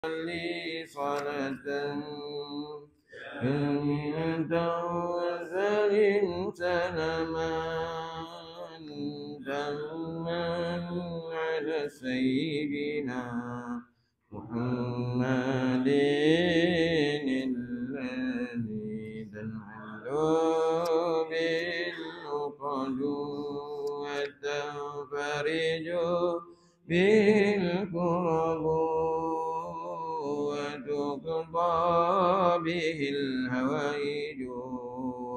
لي صلاة كاملة وسلم سلاما تاما على سيدنا محمد الذي تنحل بالعقد وتنفرج بالكرب وتقضى به الهوائج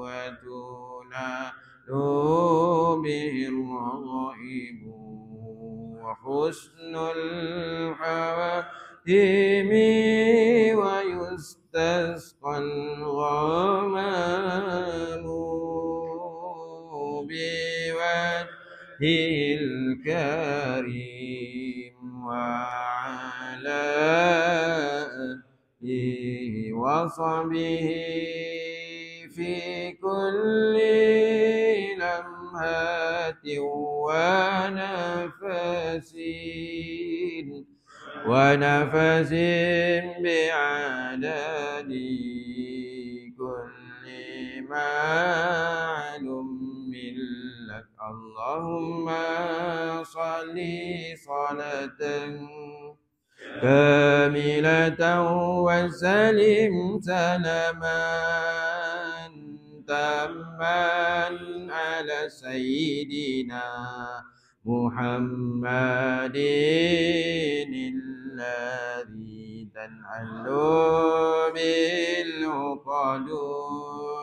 وتنال به الرغائب وحسن الحواتم ويستسقى الغمام بوجهه الكريم وعلى آله وصحبه في كل لمحة ونفس بعدد كل معلوم لك اللهم صل صلاة كاملة وسلم سلاما تاما على سيدنا محمد الذي تنحل بالعقد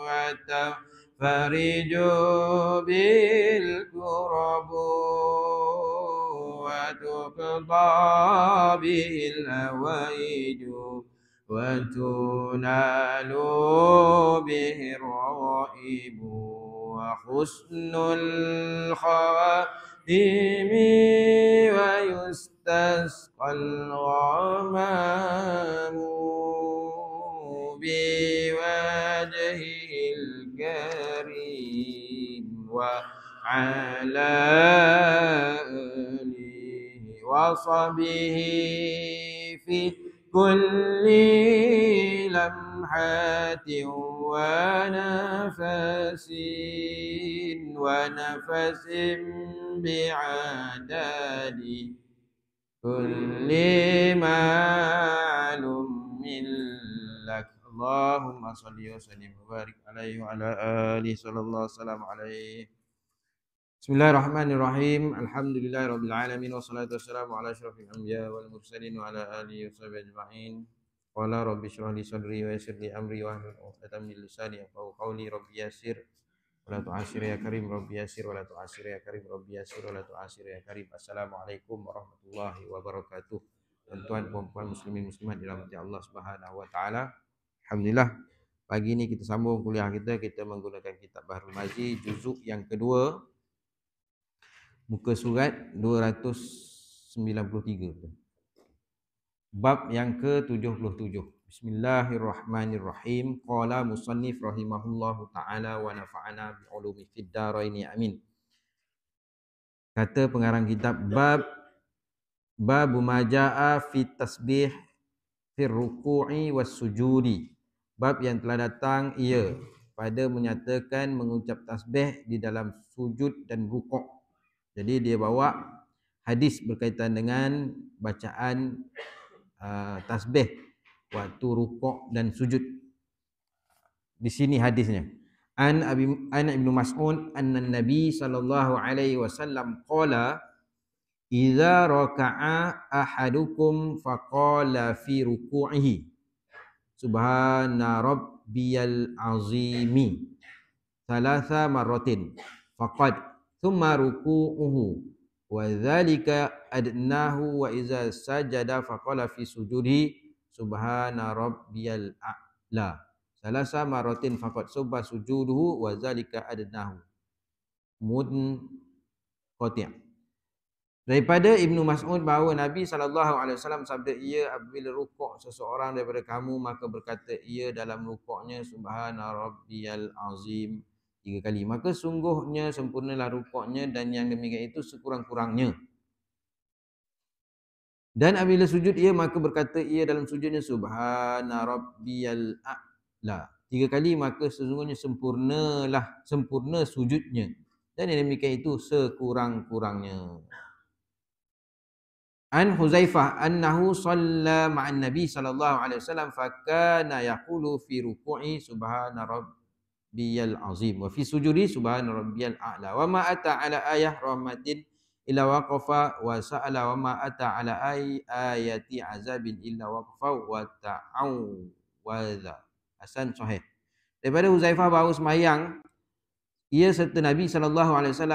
وتنفرج بالكرب وتقضى به الهوائج وتنال به الرغائب وحسن الخواتم ويستسقى الغمام بوجهه الكريم وعلى آله وصحبه في كل لمحة ونفس بعدد كل معلوم لك اللهم صل وسلم وبارك عليه وعلى آله صلى الله وسلم عليه. Bismillahirrahmanirrahim. Alhamdulillahirabbil alamin wassalatu wassalamu ala asyrafil anbiya wal mursalin wa ala alihi washabihi ajma'in. Qala rabbi shrah li sadri wa yassir li amri wahlul 'uqdatam min lisani yafqahu qawli. Rabbi yassir wa la tu'assir ya karim, rabbi yassir wa la tu'assir ya karim, rabbi yassir wa la tu'assir ya karim. Assalamualaikum warahmatullahi wabarakatuh. Tuan-tuan dan puan muslimin muslimat dirahmati Allah Subhanahu wa taala. Alhamdulillah, pagi ini kita sambung kuliah kita menggunakan kitab Bahrul Mazi juzuk yang kedua, muka surat 293, bab yang ke-77. Bismillahirrahmanirrahim. Qala musannif rahimahullahu ta'ala wa nafa'ana bi'ulumi fid dharaini amin. Kata pengarang kitab, bab maja'a fi tasbih fi ruku'i was sujudi. Bab yang telah datang ia pada menyatakan mengucap tasbih di dalam sujud dan rukuk. Jadi dia bawa hadis berkaitan dengan bacaan tasbih waktu rukuk dan sujud. Di sini hadisnya. An Ibnu Mas'ud anna Nabi sallallahu alaihi wasallam qala idza raka'a ahadukum faqala fi ruku'ihi subhana rabbiyal azimi thalatha marratin faqad thumma ruku'uhu wa dzalika adnahu wa iza sajada faqala fi sujudi subhana rabbiyal a'la salasa maratin faqad subha sujuduhu wa dzalika adnahu munqati'. Daripada Ibnu Mas'ud bahawa Nabi SAW sabda ia apabila rukuk seseorang daripada kamu maka berkata ia dalam rukuknya subhana rabbiyal azim 3 kali, maka sungguhnya sempurnalah rukuknya dan yang demikian itu sekurang-kurangnya. Dan apabila sujud ia, maka berkata ia dalam sujudnya subhana rabbiyal a'la. 3 kali, maka sesungguhnya sempurna sujudnya. Dan yang demikian itu sekurang-kurangnya. An Huzaifah annahu shalla ma'an Nabi sallallahu alaihi wasallam fakana yaqulu fi ruku'i subhana rabbiyal azim wa fi sujudi subhana rabbiyal a'la wa ma ata ala ayah rahmatin illa waqafa wa sa'ala wa ma ata ala ayati azabin illa waqafa wa ta'awwadha. Hasan sahih. Daripada Huzaifah bahawa sembahyang ia serta Nabi SAW,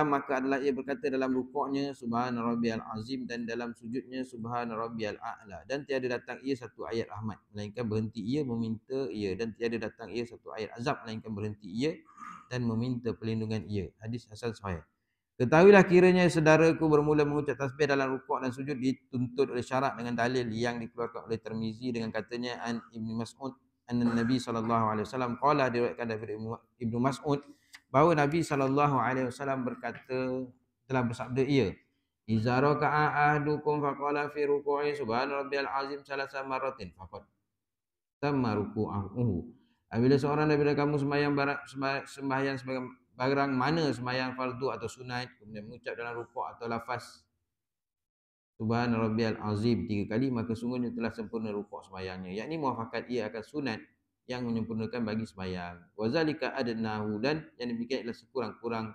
maka adalah ia berkata dalam rukuknya subhana rabbiyal azim dan dalam sujudnya subhana rabbiyal a'la, dan tiada datang ia satu ayat rahmat melainkan berhenti ia meminta ia, dan tiada datang ia satu ayat azab melainkan berhenti ia dan meminta perlindungan ia. Hadis hasan sahih. Ketahuilah kiranya saudaraku bermula mengucap tasbih dalam rukuk dan sujud dituntut oleh syarak dengan dalil yang dikeluarkan oleh Tirmizi dengan katanya an Ibnu Mas'ud anna Nabi SAW qala, diriwayatkan daripada Ibnu Mas'ud bahawa Nabi SAW berkata, telah bersabda ia, iza raka'a ahdukum faqala fi ruku'i subhana rabbiyal azim salasa marratin faqad tamma ruku'ahu. Apabila seorang daripada kamu sembahyang sebagai barang mana sembahyang fardu atau sunat, kemudian mengucap dalam rukuk atau lafaz subhana rabbiyal azim 3 kali, maka sungguhnya telah sempurna rukuk sembahyangnya, yakni muafakat ia akan sunat yang menyempurnakan bagi sembahyang. Wazalika adnahu, dan yang demikian adalah sekurang-kurang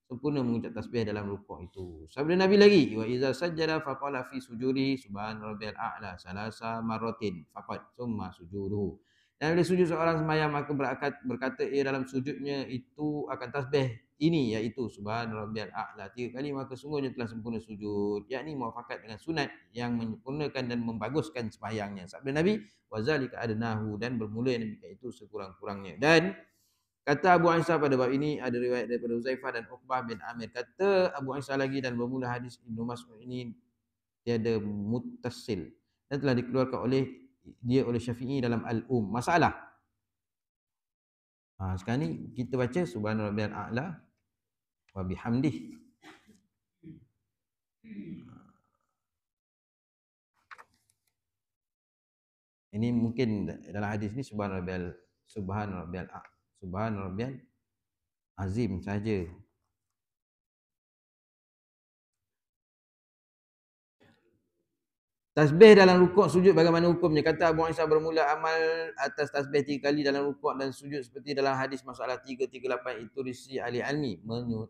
sempurna mengucap tasbih dalam rukuk itu. Sabda Nabi lagi, wa iza sajjada faqala fi sujudi subhana rabbiyal a'la salasa marratin faqad summa sujuduhu. Dan bila sujud seorang sembahyang, maka berkata ia dalam sujudnya itu akan tasbih ini, iaitu subhana rabbiyal a'la 3 kali, maka sungguhnya telah sempurna sujud, yakni muafakat dengan sunat yang menyempurnakan dan membaguskan sembahyangnya. Sabda Nabi, wazalika adnahu, dan bermula yang demikian itu sekurang-kurangnya. Dan kata Abu Aisyah pada bab ini ada riwayat daripada Huzaifah dan Uqbah bin Amir. Kata Abu Aisyah lagi, dan bermula hadis Ibnu Mas'ud ini tiada muttasil dan telah dikeluarkan oleh Syafi'i dalam Masalah. Sekarang ni kita baca subhana rabbiyal a'la wa bihamdih. Ini mungkin dalam hadis ni subhana rabbiyal azim saja. Tasbih dalam rukuk sujud bagaimana hukumnya? Kata Abu Aisyah, bermula amal atas tasbih 3 kali dalam rukuk dan sujud seperti dalam hadis Masalah 338 itu risi ahli ilmi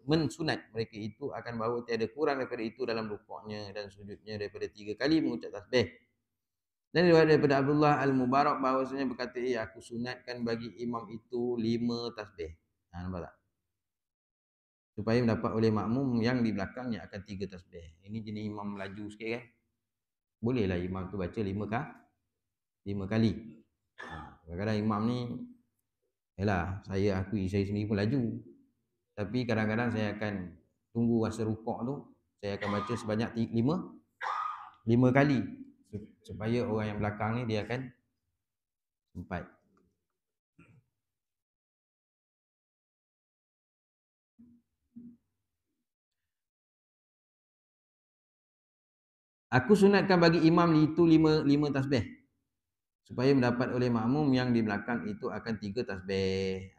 mensunat mereka itu akan bahawa tiada kurang daripada itu dalam rukuknya dan sujudnya daripada 3 kali mengucap tasbih. Dan riwayat daripada Abdullah Al-Mubarak bahawasanya berkata, aku sunatkan bagi imam itu 5 tasbih. Nampak tak? Supaya mendapat oleh makmum yang di belakangnya akan 3 tasbih. Ini jenis imam melaju sikit kan? Bolehlah imam tu baca 5 kali. Kadang-kadang imam ni, saya sendiri pun laju. Tapi kadang-kadang saya akan tunggu masa rukuk tu, saya akan baca sebanyak 5 kali. Supaya orang yang belakang ni dia akan sempat. Aku sunatkan bagi imam itu 5 tasbih. Supaya mendapat oleh makmum yang di belakang itu akan 3 tasbih.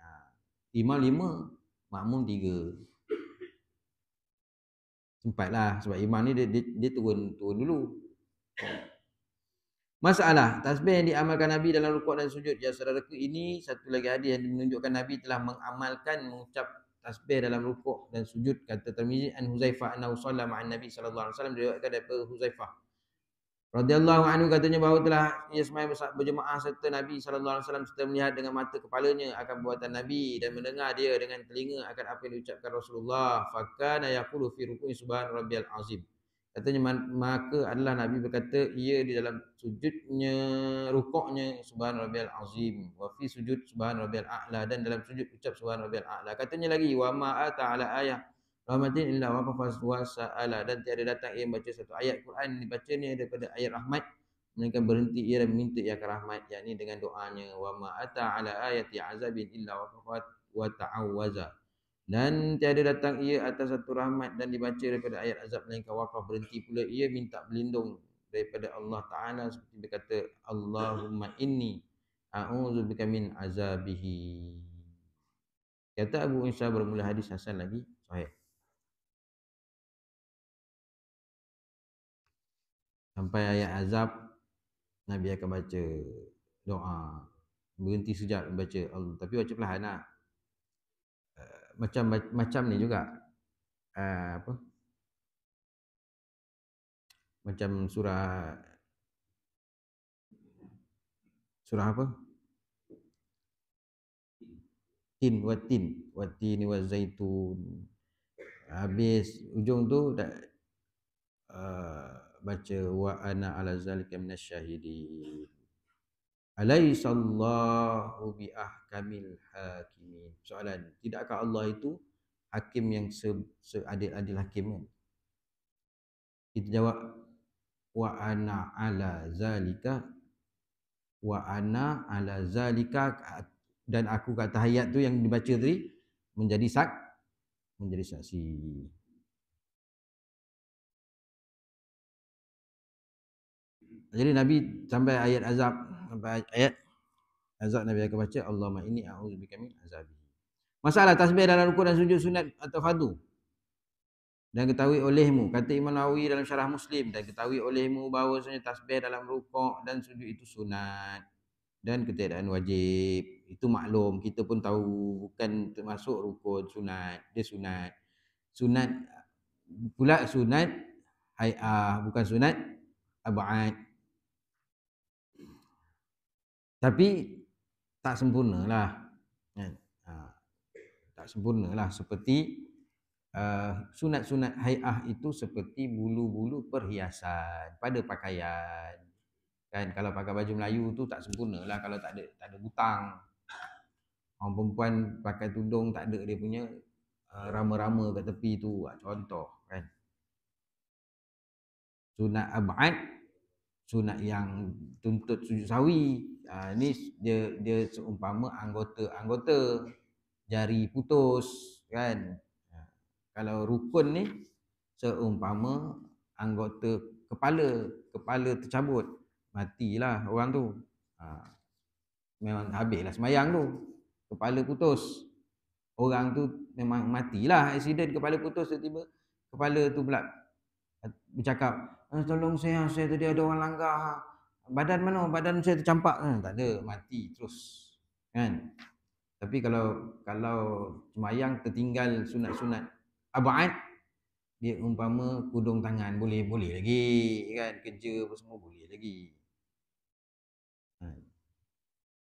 Imam 5, makmum 3. Sempatlah sebab imam ni dia turun dulu. Masalah tasbih yang diamalkan Nabi dalam rukuk dan sujud. Ya saudaraku, ini satu lagi hadis yang menunjukkan Nabi telah mengamalkan mengucap tasbih dalam rukuk dan sujud. Kata Tirmizi an Huzaifah annahu shalla ma'an Nabi sallallahu alaihi wasallam, diriwayatkan daripada Huzaifah radhiyallahu anhu, katanya bahawa telah ia sembahyang berjemaah serta Nabi sallallahu alaihi wasallam, serta melihat dengan mata kepalanya akan perbuatan Nabi dan mendengar dia dengan telinga akan apa yang diucapkan Rasulullah. Fakana yaqulu fi ruku'i subhana rabbiyal azim. Katanya maka adalah Nabi berkata ia di dalam sujudnya, rukuknya subhana rabbiyal azim, wa fi sujud subhana rabbiyal a'la, dan dalam sujud ucap subhana rabbiyal a'la. Katanya lagi, wa ma ata ala ayah rahmatin illa waqafa wa sa'ala, dan tiada datang ia membaca satu ayat Quran dibacanya daripada ayat rahmat melainkan berhenti ia dan meminta ia akan rahmat, yakni dengan doanya. Wa ma ata ala ayati azabin illa waqafa wa ta'awwaza, dan tiada datang ia atas satu rahmat dan dibaca daripada ayat azab melainkan waqaf berhenti pula ia minta berlindung daripada Allah Ta'ala, seperti berkata Allahumma inni a'udzubika min azabihi. Kata Abu Isa bermula hadis hasan lagi sahih. Sampai ayat azab, Nabi akan baca doa, berhenti sejak baca Allah, tapi baca perlahan lah. Macam ni juga, apa, macam surah apa, tin wa zaitun. Habis ujung tu baca wa ana ala zalika minasyahidin. Alaihissallahu bi ahkamil hakimin. Soalan, tidakkah Allah itu hakim yang seadil-adil hakim kan? Kita jawab wa ana ala zalika, dan aku kata ayat tu yang dibaca tadi menjadi saksi. Jadi Nabi sampai ayat azab, Nabi akan baca Allahumma inni a'udzubika min azabi. Masalah tasbih dalam rukuk dan sujud sunat atau fardu. Dan ketahui olehmu, kata Imam Nawawi dalam syarah Muslim, dan ketahui olehmu bahawasanya tasbih dalam rukuk dan sujud itu sunat dan ketiadaan wajib. Itu maklum, kita pun tahu, bukan termasuk rukun sunat, dia sunat. Sunat pula sunat hai'ah, bukan sunat ab'ad. Tapi tak sempurnalah. Tak sempurnalah, seperti sunat-sunat hai'ah itu seperti bulu-bulu perhiasan pada pakaian. Kan kalau pakai baju Melayu tu tak sempurnalah kalau tak ada butang. Orang perempuan pakai tudung tak ada dia punya rama-rama kat tepi tu, contoh kan. Sunat ab'ad, sunat yang tuntut sujud sawi, ni dia seumpama anggota jari putus kan. Kalau rukun ni seumpama anggota kepala tercabut, matilah orang tu. Memang habislah semayang tu. Kepala putus, orang tu memang matilah. Aksiden kepala putus, tiba-tiba kepala tu pula bercakap, tolong saya tadi ada orang langgar. Badan saya tercampak. Tak ada, mati terus kan. Tapi kalau semayang tertinggal sunat-sunat ab'ad, dia umpama kudung tangan, boleh lagi kan, kerja apa semua boleh lagi.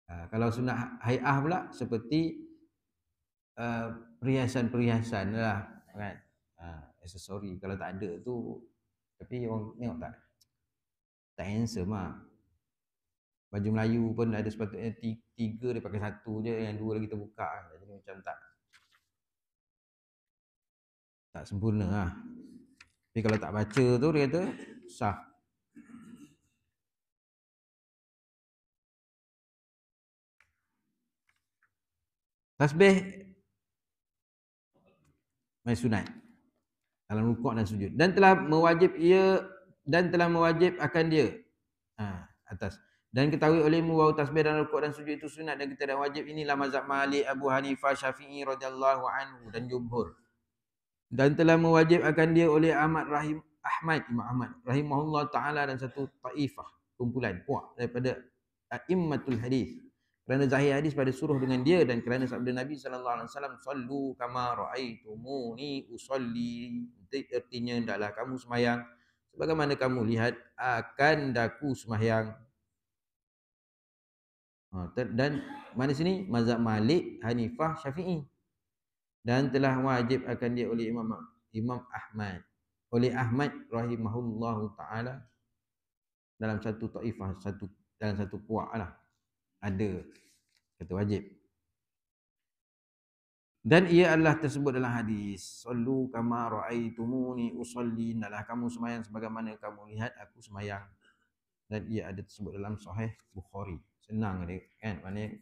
Kalau sunat hai'ah pula seperti perhiasan lah kan, aksesori. Kalau tak ada tu, tapi orang tengok tak handsome lah. Baju Melayu pun ada sepatutnya 3, dia pakai 1 je, yang 2 lagi terbuka. Jadi macam tak sempurna lah. Tapi kalau tak baca tu, dia kata sah. Tasbih mai sunat dalam rukuk dan sujud, dan telah mewajib akan dia atas. Dan ketahui olehmu bahawa tasbih dalam rukuk dan sujud itu sunat dan tidak wajib. Inilah mazhab Malik, Abu Hanifah, Syafi'i radhiyallahu anhu dan jumhur. Dan telah mewajib akan dia oleh Imam Ahmad rahimahullah taala dan satu taifah, kumpulan puak daripada a'immatul hadis. Kerana zahir hadis pada suruh dengan dia, dan kerana sabda Nabi sallallahu alaihi wasallam, sallu kama raaitumuni usolli. Artinya, hendaklah kamu sembahyang sebagaimana kamu lihat akan daku sembahyang. Dan mana sini mazhab Malik, Hanifah, Syafi'i. Dan telah wajib akan dia oleh Imam Ahmad, oleh Ahmad rahimahullahu taala, dalam satu taifah, dalam satu puak lah, ada kata wajib. Dan ia adalah tersebut dalam hadis, sallu kama raaitumuni usolli, hendaklah kamu sembahyang sebagaimana kamu lihat aku sembahyang. Dan ia ada tersebut dalam Sahih Bukhari. Senang dia kan, maknanya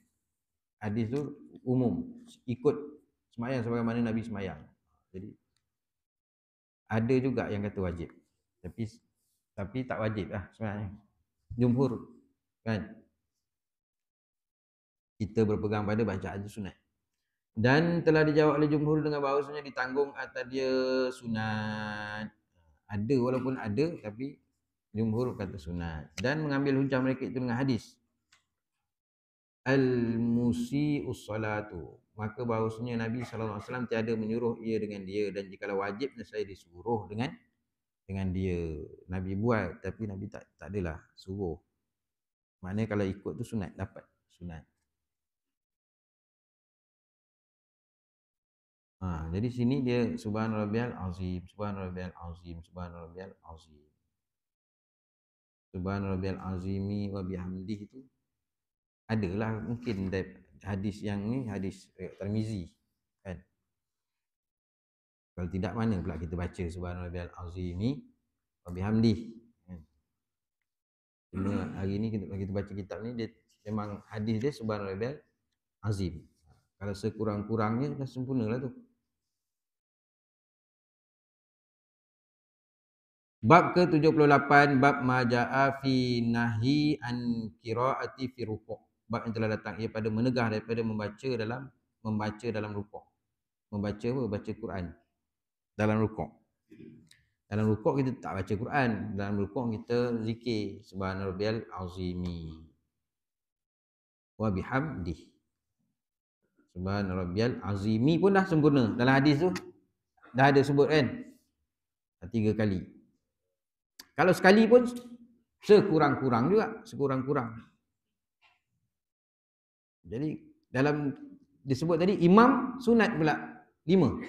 hadis tu umum, ikut sembahyang sebagaimana Nabi sembahyang. Jadi ada juga yang kata wajib, tapi Tapi tak wajib lah sebenarnya. Jumhur kan, kita berpegang pada bacaan sunat. Dan telah dijawab oleh jumhur dengan bahawasanya ditanggung atas dia sunat. Ada walaupun ada, tapi jumhur kata sunat. Dan mengambil hujah mereka itu dengan hadis al-musi'us salatu, maka bahawasanya Nabi SAW tiada menyuruh ia dengan dia, dan jikalau wajib saya disuruh dengan dia. Nabi buat tapi Nabi tak adalah suruh. Maknanya kalau ikut tu sunat, dapat sunat. Jadi sini dia subhanarabbiyal azim, subhanarabbiyal azim, subhanarabbiyal azim. Subhanarabbiyal azimi wa bihamdihi itu adalah mungkin hadis yang ni hadis Tirmizi kan. Kalau tidak, mana pula kita baca subhanarabbiyal azimi wa bihamdihi kan. Cuma hari ni kita baca kitab ni, dia memang hadis dia subhanarabbiyal azim. Kalau sekurang-kurangnya dah sempurnalah tu. Bab ke-78, bab maja'a fi nahi an qiraati fi ruku'. Bab yang telah datang ia pada menegah daripada membaca dalam rukuk. Membaca apa? Baca Quran dalam rukuk. Dalam rukuk kita tak baca Quran, dalam rukuk kita zikir subhanarabbiyal azimi wa bihamdih. Subhanarabbiyal azimi pun dah sempurna. Dalam hadis tu dah ada sebut kan? 3 kali. Kalau sekali pun sekurang-kurang juga, sekurang-kurang. Jadi dalam disebut tadi imam sunat pula 5.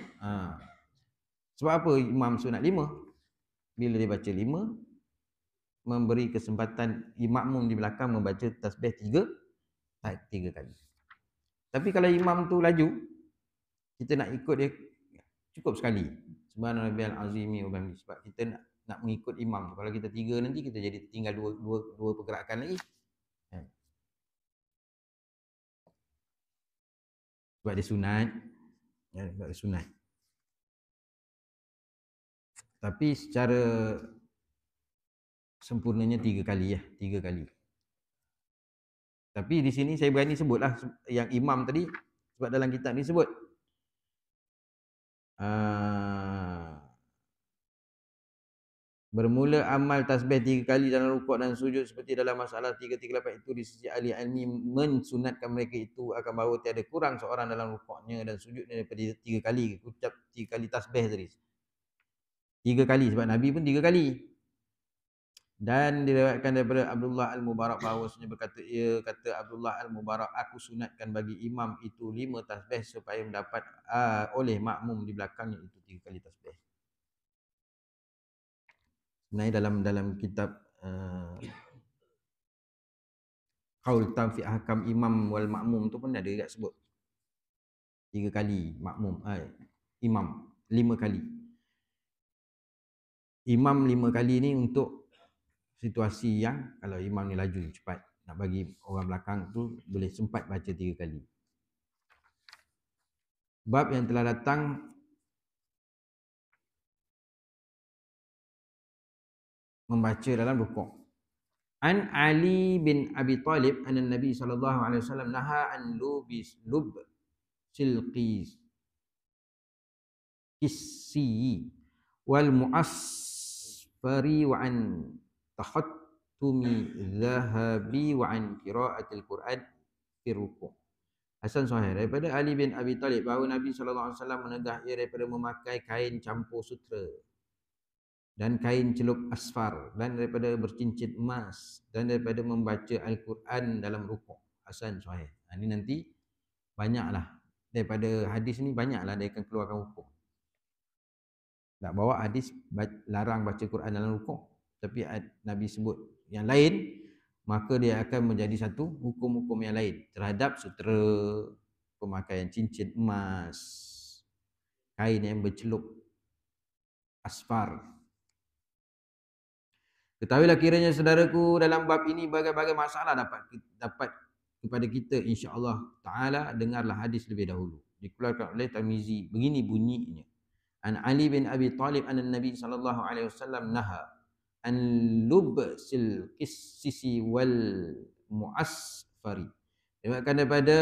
Sebab apa imam sunat 5? Bila dia baca 5, memberi kesempatan makmum di belakang membaca tasbih 3 kali. Tapi kalau imam tu laju, kita nak ikut dia cukup sekali. Subhanarabbiyal azimi wa bihamdihi. Sebab kita nak mengikut imam. Kalau kita 3 nanti kita jadi tinggal dua pergerakan lagi. Sebab dia sunat. Sebab dia sunat. Tapi secara sempurnanya 3 kali ya, 3 kali. Tapi di sini saya berani sebutlah yang imam tadi, sebab dalam kitab ni sebut bermula amal tasbih 3 kali dalam rukuk dan sujud seperti dalam masalah 338 itu di sisi ahli ilmi mensunatkan mereka itu akan bahawa tiada kurang seorang dalam rukuknya dan sujudnya daripada 3 kali. Ucap 3 kali tasbih tadi 3 kali, sebab Nabi pun 3 kali. Dan diriwayatkan daripada Abdullah Al-Mubarak bahawasanya berkata, ia kata Abdullah Al-Mubarak, aku sunatkan bagi imam itu 5 tasbih supaya mendapat oleh makmum di belakangnya itu 3 kali tasbih. Sebenarnya dalam kitab Qaul Tam fi Ahkam Imam wal Makmum tu pun ada juga sebut 3 kali makmum, imam 5 kali. Imam 5 kali ni untuk situasi yang kalau imam ni laju cepat, nak bagi orang belakang tu boleh sempat baca 3 kali. Bab yang telah datang membaca dalam rukuk. An Ali bin Abi Talib anna Nabi sallallahu alaihi wasallam naha an lub silqis kissi wal mu'asfari wa an takhattumi zahabi wa an qiraatil Quran fi ruku'. Hasan sahih daripada Ali bin Abi Talib bahawa Nabi sallallahu alaihi wasallam menegah ia daripada memakai kain campur sutra dan kain celup asfar dan daripada bercincin emas dan daripada membaca Al-Quran dalam rukuk. Hasan sahih. Ini nanti banyaklah daripada hadis ni, banyaklah dia akan keluarkan hukum. Tak bawa hadis larang baca Quran dalam rukuk, tapi Nabi sebut yang lain, maka dia akan menjadi satu hukum-hukum yang lain terhadap sutera, pemakaian cincin emas, kain yang bercelup asfar. Ketahuilah kiranya saudaraku, dalam bab ini berbagai masalah dapat kepada kita, insya-Allah taala. Dengarlah hadis lebih dahulu. Dikeluarkan oleh Tirmizi. Begini bunyinya. An Ali bin Abi Talib anna Nabi sallallahu alaihi wasallam naha an lubsil qissisi wal mu'asfari. Diriwayatkan daripada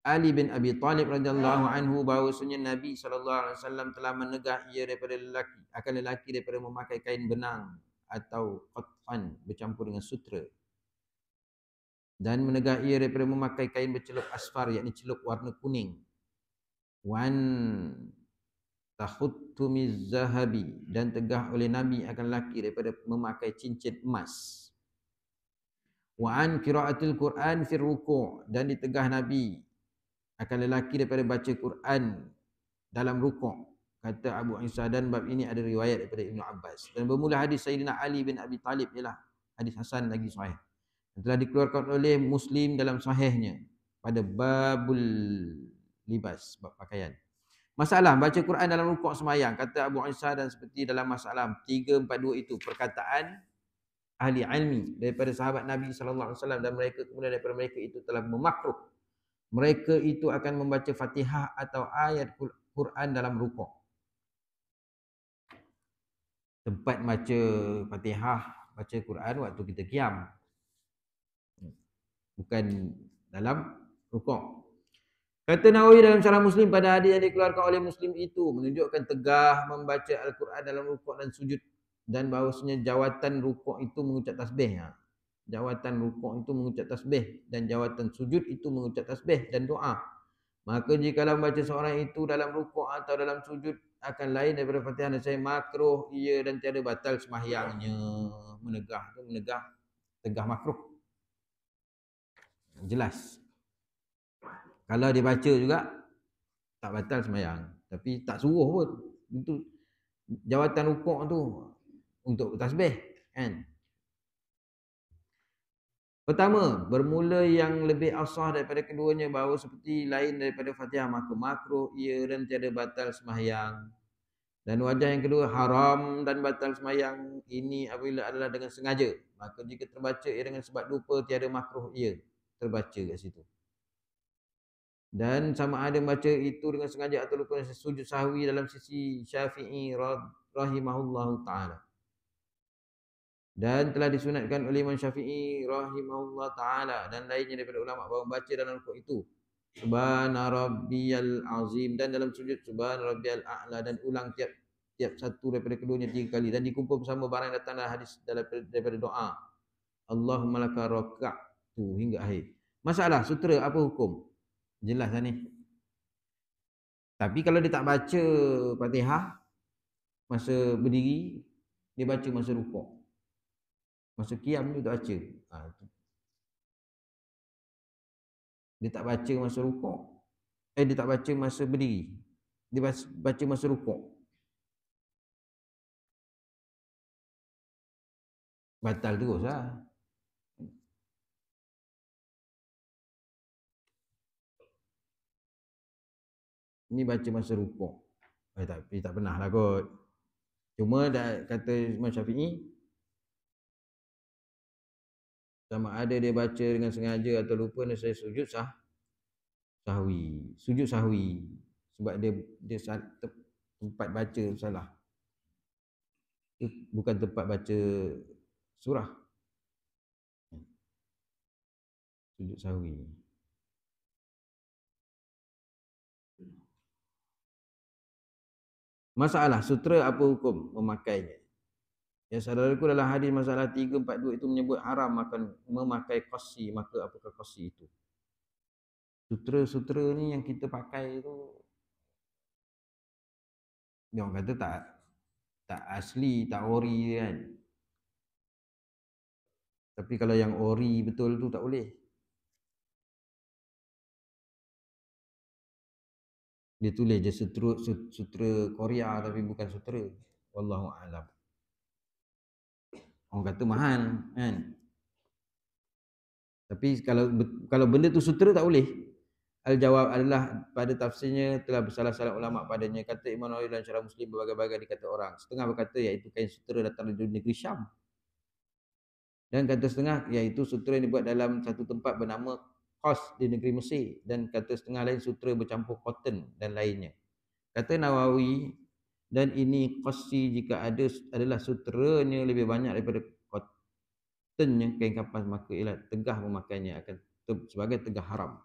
Ali bin Abi Talib radhiyallahu anhu bahawasanya Nabi SAW telah menegah ia daripada lelaki daripada memakai kain benang atau qatfan bercampur dengan sutra, dan menegah ia daripada memakai kain bercelup asfar, yakni celup warna kuning. Wan takhuttu zahabi, dan tegah oleh Nabi akan lelaki daripada memakai cincin emas. Wa an qiraatil Quran fi ruku', dan ditegah Nabi akan lelaki daripada baca Quran dalam rukuk, kata Abu Isa, dan bab ini ada riwayat daripada Ibnu Abbas. Dan bermula hadis Sayyidina Ali bin Abi Talib ialah hadis hasan lagi sahih, yang telah dikeluarkan oleh Muslim dalam sahihnya pada babul libas, bab pakaian. Masalah baca Quran dalam rukuk semayang, kata Abu Isa, dan seperti dalam masalah 342 itu perkataan ahli ilmi daripada sahabat Nabi sallallahu alaihi wasallam, dan mereka kemudian daripada mereka itu telah memakruh mereka itu akan membaca Fatihah atau ayat Quran dalam rukuk. Tempat baca Fatihah, baca Quran waktu kita qiyam, bukan dalam rukuk. Kata Nawawi dalam Syarah Muslim, pada hadis yang dikeluarkan oleh Muslim itu menunjukkan tegah membaca Al-Quran dalam rukuk dan sujud, dan bahawasanya jawatan rukuk itu mengucap tasbih. Jawatan rukuk itu mengucap tasbih, dan jawatan sujud itu mengucap tasbih dan doa. Maka jika membaca seorang itu dalam rukuk atau dalam sujud akan lain daripada Fatihah, dan saya makruh ia dan tiada batal sembahyangnya. Menegah tu menegah, tegah makruh. Jelas. Kalau dia baca juga tak batal sembahyang, tapi tak suruh pun. Itu jawatan rukuk tu untuk tasbih, kan? Pertama, bermula yang lebih asah daripada keduanya bahawa seperti lain daripada Fatihah, maka makruh ia dan tiada batal sembahyang. Dan wajah yang kedua, haram dan batal sembahyang ini apabila adalah dengan sengaja. Maka jika terbaca ia dengan sebab lupa, tiada makruh ia terbaca kat situ. Dan sama ada membaca itu dengan sengaja atau lupa, sujud sahwi dalam sisi Syafi'i rahimahullahu ta'ala. Dan telah disunatkan oleh Imam Syafi'i rahimahullah ta'ala dan lainnya daripada ulama bahawa membaca dalam rukuk itu Subhana Rabbiyal Azim, dan dalam sujud Subhana Rabbiyal A'la, dan ulang tiap satu daripada keduanya 3 kali, dan dikumpul bersama barang datang dalam hadis daripada doa Allahumma laka raka'tu hingga akhir. Masalah sutra apa hukum? Jelas lah ni. Tapi kalau dia tak baca Fatihah masa berdiri, dia baca masa rukuk, masa qiyam dia tak baca. Dia tak baca masa rukuk, dia tak baca masa berdiri, dia baca masa rukuk, batal terus lah. Ni baca masa rukuk. Tapi tak pernah lah kot. Cuma dah kata Imam Syafi'i, sama ada dia baca dengan sengaja atau lupa, dan saya sujud sahwi. Sujud sahwi. Sebab dia tempat baca salah. Bukan tempat baca surah. Sujud sahwi. Masalah sutra apa hukum memakainya? Ya saudaraku, dalam hadis masalah 342 itu menyebut haram makan memakai qasi, maka apakah qasi itu? Sutra-sutra ni yang kita pakai tu, dia orang kata tak asli, tak ori kan. Tapi kalau yang ori betul tu tak boleh. Dia tulis je sutra Korea tapi bukan sutra. Wallahu a'lam. Orang kata mahal kan. Tapi kalau benda tu sutra tak boleh. Al-jawab adalah pada tafsirnya telah bersalah-salah ulama padanya. Kata Imam Nawawi dalam Syarah Muslim, berbagai-bagai dikata orang. Setengah berkata iaitu kain sutra datang dari negeri Syam. Dan kata setengah iaitu sutra yang dibuat dalam satu tempat bernama khas di negeri Mesir, dan kata setengah lain sutera bercampur cotton dan lainnya. Kata Nawawi, dan ini qassi jika ada adalah suteranya lebih banyak daripada cottonnya kain kapas, maka ialah tegah memakainya akan sebagai tegah haram.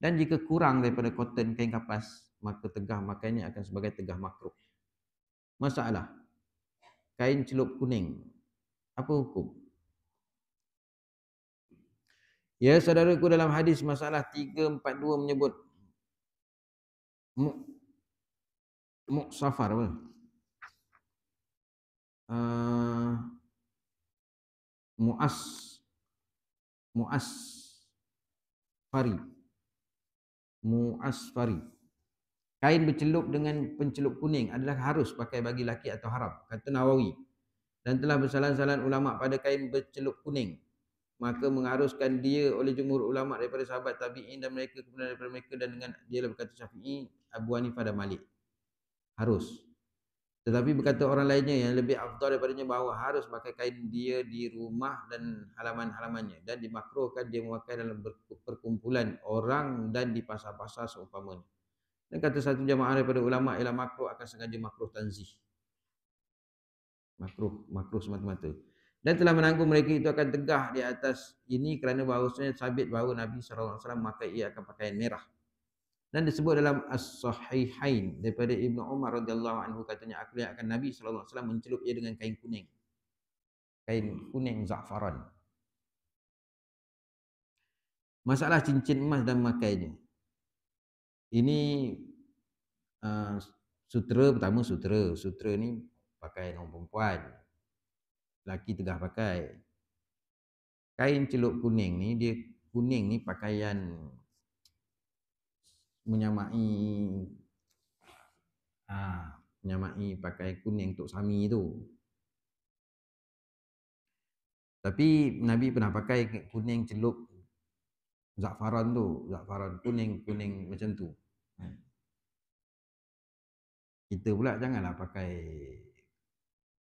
Dan jika kurang daripada cotton kain kapas, maka tegah makainya akan sebagai tegah makruh. Masalah kain celup kuning, apa hukum? Ya saudaraku, dalam hadis masalah 342 menyebut muksafar apa? Muasfari. Kain bercelup dengan pencelup kuning adalah harus pakai bagi laki atau haram, kata Nawawi. Dan telah bersalan-salan ulama pada kain bercelup kuning, maka mengharuskan dia oleh jumhur ulama daripada sahabat tabi'in dan mereka kemudian daripada mereka, dan dengan dia berkata Syafi'i, Abu Hanifah dan Malik. Harus. Tetapi berkata orang lainnya yang lebih afdal daripadanya bahawa harus pakai kain dia di rumah dan halaman-halamannya, dan dimakruhkan dia memakai dalam perkumpulan orang dan di pasar-pasar seumpamanya. Dan kata satu jamaah daripada ulama ialah makruh akan sengaja makruh tanzih. Makruh semata-mata. Dan telah menanggung mereka itu akan tegah di atas ini kerana bahawasanya sabit bahawa Nabi SAW maka ia akan pakaian merah. Dan disebut dalam As-Sahihain daripada Ibnu Umar radhiyallahu anhu, katanya aku lihat akan Nabi SAW mencelup ia dengan kain kuning. Kain kuning za'faran. Masalah cincin emas dan memakainya. Ini sutera pertama, sutera ni pakai orang perempuan, laki tegah pakai. Kain celup kuning ni, dia kuning ni pakaian menyamai pakai kuning untuk sami tu. Tapi Nabi pernah pakai kuning celup za'faran tu, za'faran kuning macam tu. Kita pula janganlah pakai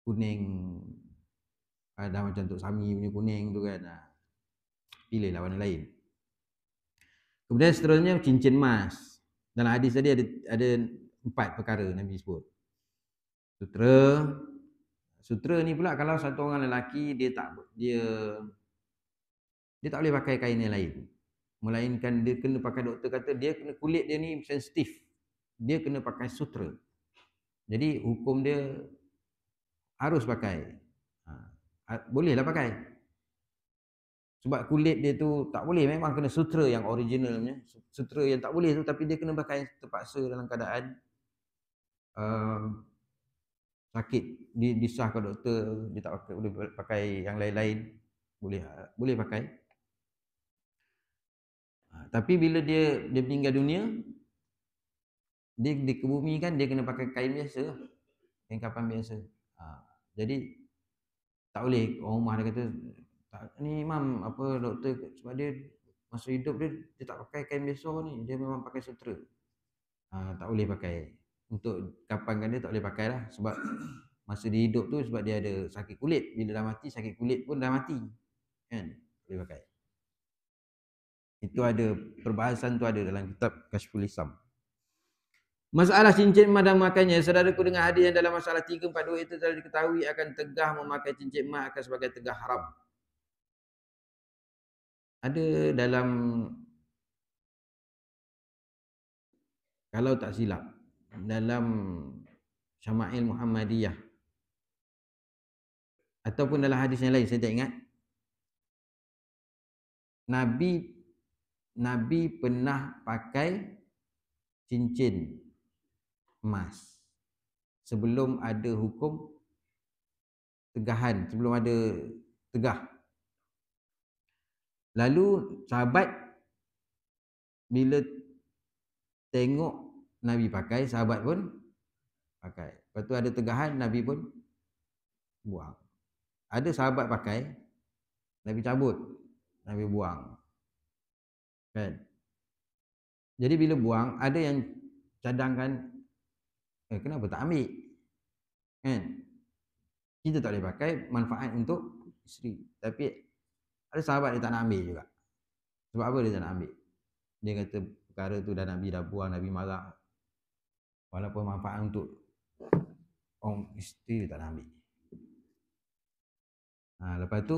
kuning ada macam untuk sami punya kuning tu kan. Pilihlah warna lain. Kemudian seterusnya cincin emas. Dalam hadis tadi ada 4 perkara Nabi sebut. Sutera ni pula kalau satu orang lelaki dia tak boleh pakai kain yang lain, melainkan dia kena pakai, doktor kata dia kena, kulit dia ni sensitif, dia kena pakai sutera. Jadi hukum dia harus pakai. Bolehlah pakai. Sebab kulit dia tu tak boleh, memang kena sutera yang originalnya. Sutera yang tak boleh tu, tapi dia kena pakai terpaksa dalam keadaan sakit, disahkan doktor, dia tak boleh pakai yang lain-lain, boleh pakai. Tapi bila dia meninggal dunia, dia dikebumikan, dia kena pakai kain biasa, kain kapan biasa. Jadi tak boleh orang rumah dia kata, ni Imam apa doktor, sebab dia masa hidup dia tak pakai kain biasa ni, dia memang pakai sutera. Tak boleh pakai. Untuk kapankan dia tak boleh pakai lah, sebab masa dia hidup tu sebab dia ada sakit kulit, bila dah mati sakit kulit pun dah mati kan, boleh pakai. Itu ada perbahasan tu, ada dalam kitab Kashful Isam. Masalah cincin emas dan memakainya, saudaraku, dengan hadis yang dalam masalah 342 itu telah diketahui akan tegah memakai cincin emas akan sebagai tegah haram. Ada dalam, kalau tak silap, dalam Syama'il Muhammadiyah ataupun dalam hadis yang lain, saya tak ingat, Nabi pernah pakai cincin emas sebelum ada hukum tegahan, sebelum ada tegah. Lalu sahabat bila tengok Nabi pakai, sahabat pun pakai. Lepas tu ada tegahan, Nabi pun buang. Ada sahabat pakai, Nabi cabut, Nabi buang. Kan? Jadi bila buang, ada yang cadangkan, kenapa tak ambil? Kan? Kita tak boleh pakai, manfaat untuk isteri. Tapi ada sahabat dia tak nak ambil juga. Sebab apa dia tak nak ambil? Dia kata perkara tu dah Nabi dah buang, Nabi marah. Walaupun manfaat untuk orang isteri dia tak nak ambil. Lepas tu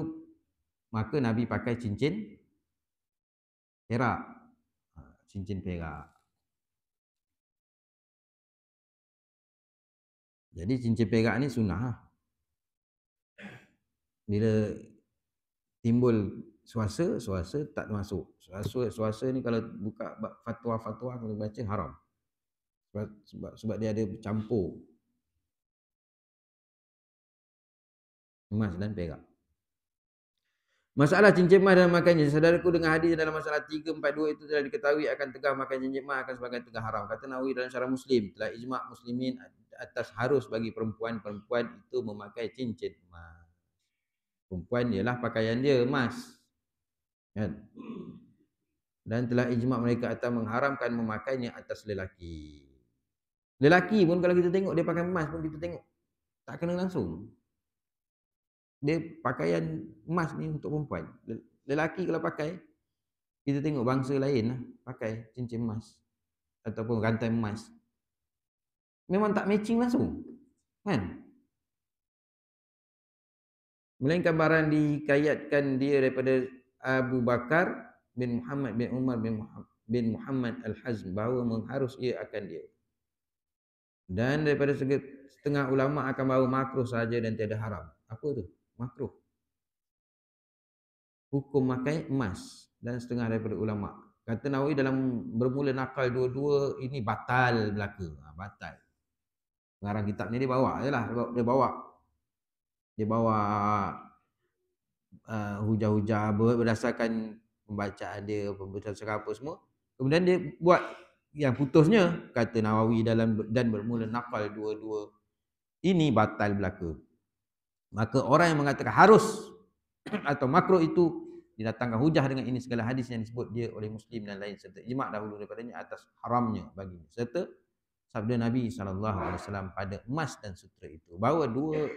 maka Nabi pakai cincin perak. Cincin perak. Jadi cincin perak ni sunnah. Bila timbul suasa tak masuk. Suasa ni kalau buka fatwa-fatwa kalau baca haram. Sebab dia ada campur emas dan perak. Masalah cincin emas dalam makannya. Saudaraku, dengan hadis dalam masalah 342 itu telah diketahui akan tegah makan cincin emas akan sebagai tegah haram. Kata Nawawi dalam Syarah Muslim, telah ijma' muslimin atas harus bagi perempuan itu memakai cincin emas. Perempuan ialah pakaian dia emas. Kan? Dan telah ijma' mereka atas mengharamkan memakainya atas lelaki. Lelaki pun kalau kita tengok dia pakai emas pun kita tengok tak kena langsung. Dia pakaian emas ni untuk perempuan. Lelaki kalau pakai, kita tengok bangsa lain lah, pakai cincin emas ataupun rantai emas. Memang tak matching langsung. Kan? Melainkan barang dikayatkan dia daripada Abu Bakar bin Muhammad bin Umar bin Muhammad Al-Hazm bahawa mengharus ia akan dia. Dan daripada setengah ulama akan bahawa makruh saja dan tiada haram. Apa tu? Makruh. Hukum makai emas. Dan setengah daripada ulama. Kata Nawawi dalam bermula nakal dua-dua ini batal belaka. Batal. Pengarang kitab ni dia bawa je lah. Dia bawa hujah-hujah berdasarkan pembacaan dia, berdasarkan apa semua. Kemudian dia buat yang putusnya, kata Nawawi dalam dan bermula nakal dua-dua ini batal belaka. Maka orang yang mengatakan harus atau makruh itu didatangkan hujah dengan ini segala hadis yang disebut dia oleh Muslim dan lain serta ijma' dahulu daripadanya atas haramnya baginya serta sabda Nabi SAW pada emas dan sutra itu bahawa dua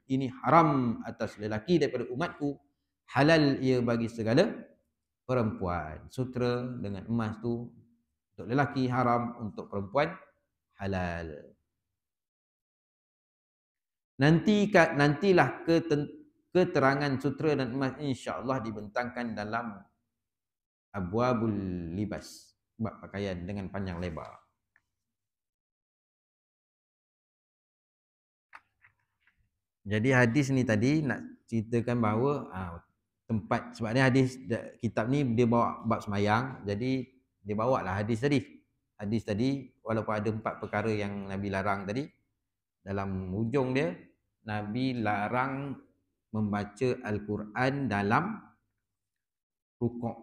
ini haram atas lelaki daripada umatku, halal ia bagi segala perempuan. Sutra dengan emas tu untuk lelaki haram, untuk perempuan halal. Nantilah keterangan sutra dan emas insya-Allah dibentangkan dalam Abwabul Libas, bab pakaian dengan panjang lebar. Jadi hadis ni tadi nak ceritakan bahawa tempat, sebab ni hadis kitab ni dia bawa bab semayang, jadi dia bawa lah hadis tadi. Hadis tadi walaupun ada 4 perkara yang Nabi larang tadi, dalam hujung dia Nabi larang membaca Al-Quran dalam rukuk.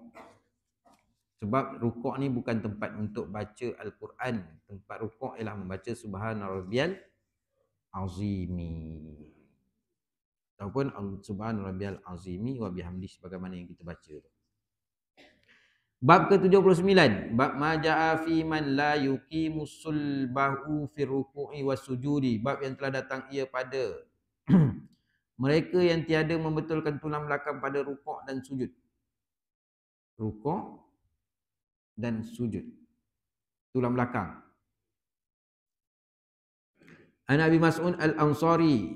Sebab rukuk ni bukan tempat untuk baca Al-Quran. Tempat rukuk ialah membaca Subhana Rabbiyal Azimi. Ataupun Subhana Rabbiyal Azimi wa bihamdi, sebagaimana yang kita baca. Bab ke-79, bab ma jaa fi man la yuqimu sulbahu fi ruku'i was sujudi. Bab yang telah datang ia pada mereka yang tiada membetulkan tulang belakang pada rukuk dan sujud. Rukuk dan sujud. Tulang belakang. An Abi Mas'ud Al-Ansari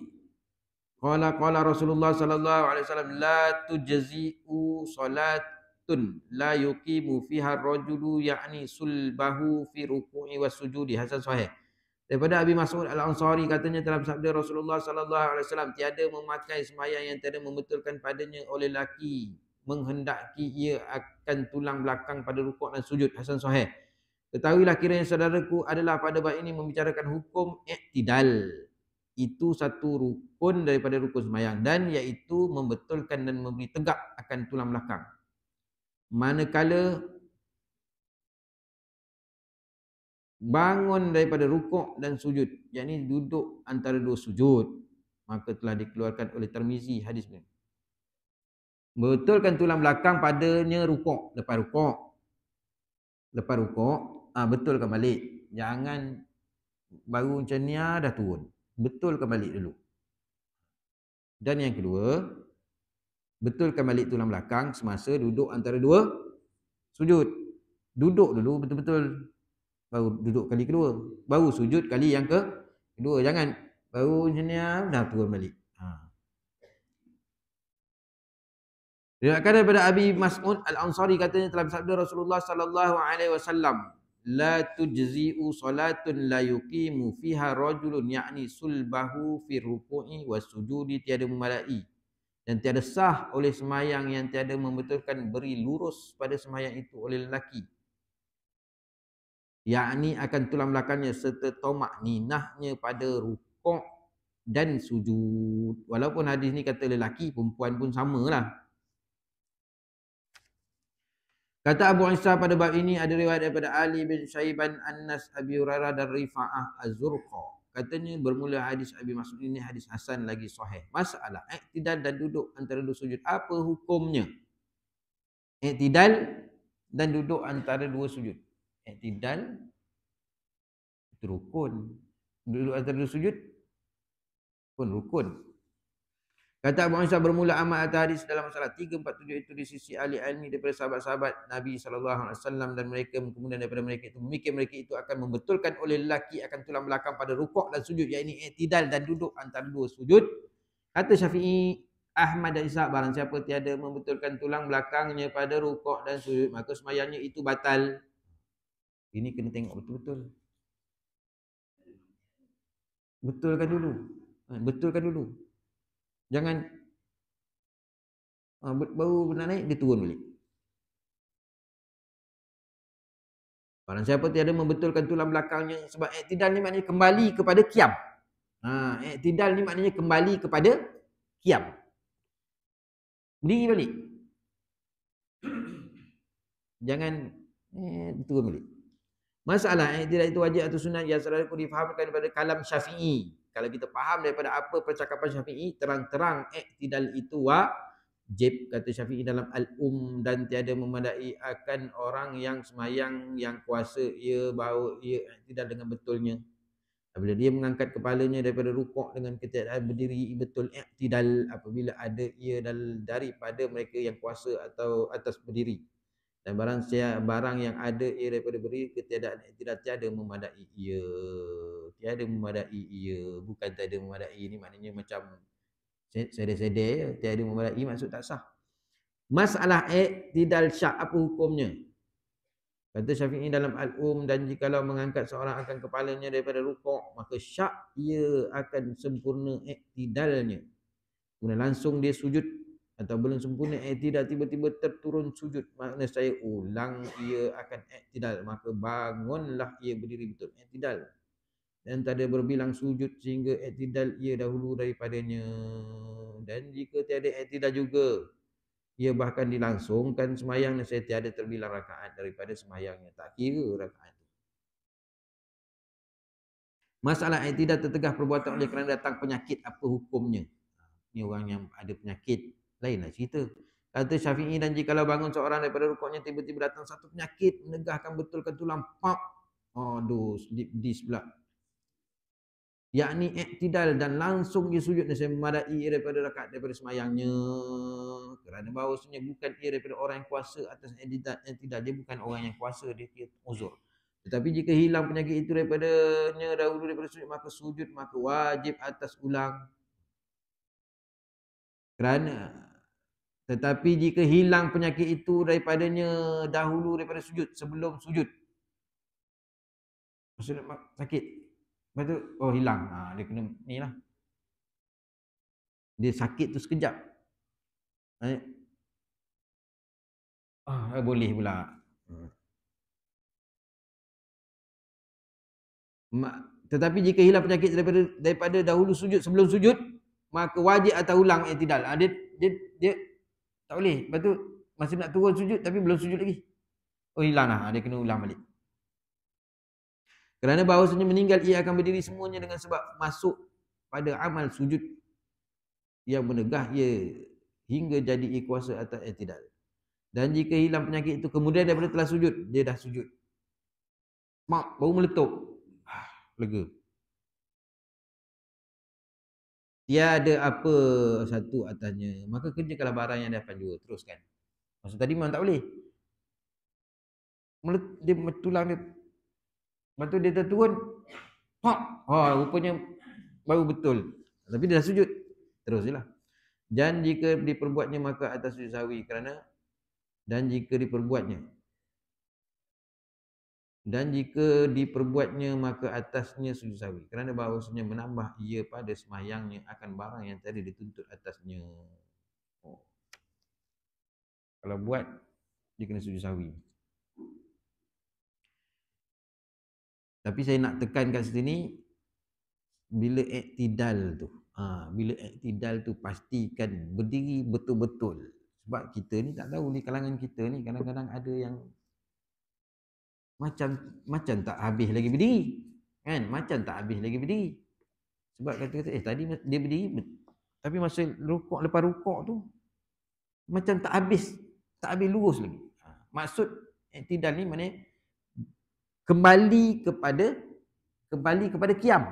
qala Rasulullah sallallahu alaihi wasallam la tujzi'u salatun la yuqimu fiha ar-rajulu ya'ni sulbahu fi ruku'i was sujudi. Hasan sahih. Daripada Abi Mas'ud Al-Ansari katanya dalam sabda Rasulullah sallallahu alaihi wasallam, tiada memakai sembahyang yang tiada membetulkan padanya oleh lelaki menghendaki ia akan tulang belakang pada rukuk dan sujud. Hasan sahih. Ketahuilah kiranya saudaraku adalah pada bab ini membicarakan hukum i'tidal. Itu satu rukun daripada rukun sembahyang, dan iaitu membetulkan dan memberi tegak akan tulang belakang. Manakala bangun daripada rukuk dan sujud, yakni duduk antara dua sujud, maka telah dikeluarkan oleh Tirmizi hadis ini. Betulkan tulang belakang padanya rukuk, lepas rukuk betulkan balik. Jangan baru macam ni dah turun. Betulkan balik dulu. Dan yang kedua, betulkan balik tulang belakang semasa duduk antara dua sujud. Duduk dulu betul-betul. Baru duduk kali kedua. Baru sujud kali yang kedua. Jangan baru macam ni dah turun balik. Diriwayatkan daripada Abi Mas'ud Al-Ansari katanya telah bersabda Rasulullah sallallahu alaihi wasallam, la tujzi'u salatun la yuqimu fiha rajulun ya'ni sulbahu fi ruku'i was sujudi, tiada memadai dan tiada sah oleh semayang yang tiada membetulkan beri lurus pada semayang itu oleh lelaki, yakni akan tulang belakangnya serta tomak ninahnya pada rukuk dan sujud. Walaupun hadis ni kata lelaki, perempuan pun samalah. Kata Abu Isa pada bab ini ada riwayat daripada Ali bin Syaiban, Anas, Abi Hurairah dan Rifa'ah Az-Zurqa. Katanya bermula hadis Abi Mas'ud ini hadis hasan lagi sahih. Masalah iktidal dan duduk antara dua sujud, apa hukumnya? Iktidal dan duduk antara dua sujud. Iktidal itu rukun. Duduk antara dua sujud pun rukun. Kata Abu Isa bermula amal atas hadis dalam masalah 347 itu di sisi ahli ilmi daripada sahabat-sahabat Nabi SAW, dan mereka kemudian daripada mereka itu memikir mereka itu akan membetulkan oleh lelaki akan tulang belakang pada rukuk dan sujud, yakni iktidal dan duduk antara dua sujud. Kata Syafi'i, Ahmad dan Ishaq, barang siapa tiada membetulkan tulang belakangnya pada rukuk dan sujud maka semayangnya itu batal. Ini kena tengok betul-betul. Betulkan dulu. Betulkan dulu. Jangan baru benar naik, dia turun balik. Barang siapa tiada membetulkan tulang belakangnya, sebab iktidal ni maknanya kembali kepada qiyam. Iktidal ni maknanya kembali kepada qiyam. Berdiri balik. Jangan turun balik. Masalah iktidal itu wajib atau sunat yang selalu difahamkan daripada kalam Syafi'i. Kalau kita faham daripada apa percakapan Syafi'i, terang-terang iktidal itu wajib, kata Syafi'i dalam dan tiada memadai akan orang yang semayang yang kuasa ia bahawa ia iktidal dengan betulnya. Apabila dia mengangkat kepalanya daripada rukuk dengan ketiadaan berdiri betul iktidal apabila ada ia daripada mereka yang kuasa atau atas berdiri. Dan barang yang ada ia daripada beri ketiadaan iktidal tiada memadai ia. Tiada memadai ia. Bukan tiada memadai ni maknanya macam sedek-sedek, tiada memadai maksud tak sah. Masalah iktidal syak, apa hukumnya? Kata Syafi'i dalam dan jikalau mengangkat seorang akan kepalanya daripada rukuk maka syak ia akan sempurna iktidalnya. Kemudian langsung dia sujud atau belum sempurna iktidal tiba-tiba terturun sujud, makna saya ulang ia akan iktidal, maka bangunlah ia berdiri betul iktidal dan tak ada berbilang sujud sehingga iktidal ia dahulu daripadanya. Dan jika tiada iktidal juga ia bahkan dilangsungkan semayang dan saya tiada terbilang rakaat daripada semayangnya, tak kira rakaat. Masalah iktidal tertegah perbuatan oleh kerana datang penyakit, apa hukumnya? Ni orang yang ada penyakit, lainlah cerita. Kata Syafi'i, dan jikalau bangun seorang daripada rukuknya tiba-tiba datang satu penyakit menegahkan betulkan tulang, pap, aduh, slip disc pula, yakni iktidal dan langsung dia sujud dan saya memadai daripada rakaat daripada semayangnya, kerana bahawasanya bukan ia daripada orang yang kuasa atas iktidal, dia bukan orang yang kuasa, dia uzur. Tetapi jika hilang penyakit itu daripadanya dahulu daripada sujud maka wajib atas ulang. Tetapi jika hilang penyakit itu daripadanya dahulu daripada sujud, sebelum sujud, maksudnya sakit, lepas tu hilang, dia kena ni lah, dia sakit tu sekejap, boleh pula. Tetapi jika hilang penyakit daripada dahulu sujud, sebelum sujud, maka wajib atau ulang iktidal. Dia tak boleh. Lepas tu masih nak turun sujud tapi belum sujud lagi, hilang lah, dia kena ulang balik. Kerana bahawasanya meninggal ia akan berdiri semuanya dengan sebab masuk pada amal sujud yang menegah ia hingga jadi kuasa atas iktidal. Dan jika hilang penyakit itu kemudian daripada telah sujud, dia dah sujud, baru meletup, lega, tiada apa satu atasnya, maka kerjakanlah barang yang dapat juga, teruskan. Maksud tadi memang tak boleh. dia tulang dia. Lepas tu dia terturun. Hak. Rupanya baru betul. Tapi dia dah sujud. Terus je lah. Dan jika diperbuatnya maka atas sujud sahwi kerana maka atasnya sujud sahwi kerana bahawasanya menambah ia pada sembahyangnya akan barang yang tadi dituntut atasnya. Kalau buat dia kena sujud sahwi. Tapi saya nak tekan kat sini bila iktidal tu pastikan berdiri betul-betul. Sebab kita ni tak tahu ni, kalangan kita ni kadang-kadang ada yang macam tak habis lagi berdiri. Kan? Macam tak habis lagi berdiri. Sebab kata-kata tadi dia berdiri tapi masa rukuk, lepas rukuk tu macam tak habis lurus lagi. Maksud iktidal ni maknanya kembali kepada qiyam.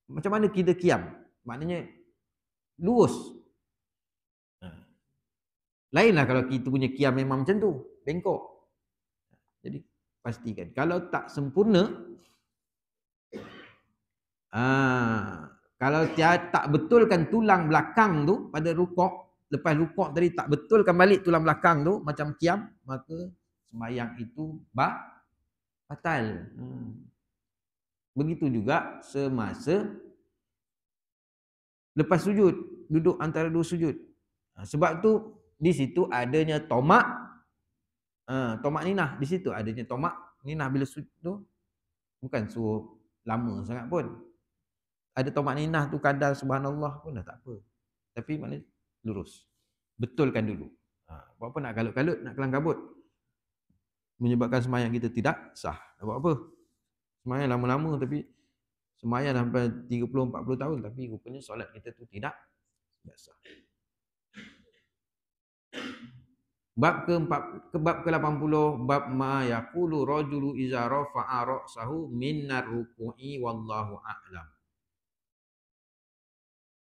Macam mana kita qiyam? Maknanya lurus. Lainlah kalau kita punya qiyam memang macam tu, bengkok. Jadi pastikan. Kalau tak sempurna, kalau tak betulkan tulang belakang tu pada rukuk, lepas rukuk tadi tak betulkan balik tulang belakang tu macam qiyam, maka sembahyang itu batal. Begitu juga semasa lepas sujud, duduk antara dua sujud. Sebab tu di situ adanya tomak ninah. Di situ adanya tomak ninah bila sujud tu bukan suruh lama sangat pun. Ada tomak ninah tu kadar subhanallah pun dah tak apa. Tapi maknanya lurus. Betulkan dulu. Buat apa nak kalut-kalut, nak kelang kabut. Menyebabkan sembahyang kita tidak sah. Buat apa? Sembahyang lama-lama tapi sembahyang sampai 30-40 tahun tapi rupanya solat kita tu tidak sah. Bab ke-80, bab ma yaqulu rajulu iza rafa'a ra'sahu minar ruku'i wallahu a'lam.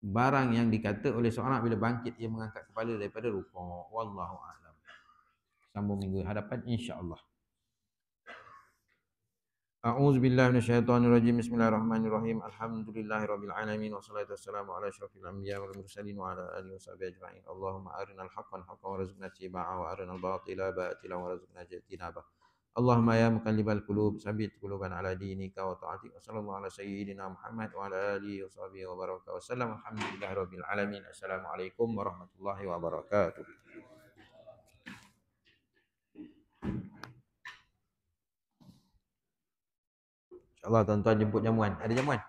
Barang yang dikata oleh seorang bila bangkit ia mengangkat kepala daripada rukuk. Wallahu a'lam. Sambung minggu hadapan insya-Allah. A'udzubillahi minasyaitonirrajim. Bismillahirrahmanirrahim. Alhamdulillahirabbil alamin wassalatu wassalamu ala asyrofil anbiya wal mursalin wa ala alihi washabihi ajma'in. Allahumma arinal haqqan haqqan warzuqna ittiba'a wa arinal batila batilan warzuqna ijtinaba. Allahumma ya muqallibal qulub tsabbit qulubana ala dinika wa ta'atik. Wassallallahu ala sayyidina Muhammad wa ala alihi washabihi wa baraka wasallam. Alhamdulillahirabbil alamin. Assalamualaikum warahmatullahi wabarakatuh. InsyaAllah tuan-tuan jemput jamuan. Ada jamuan?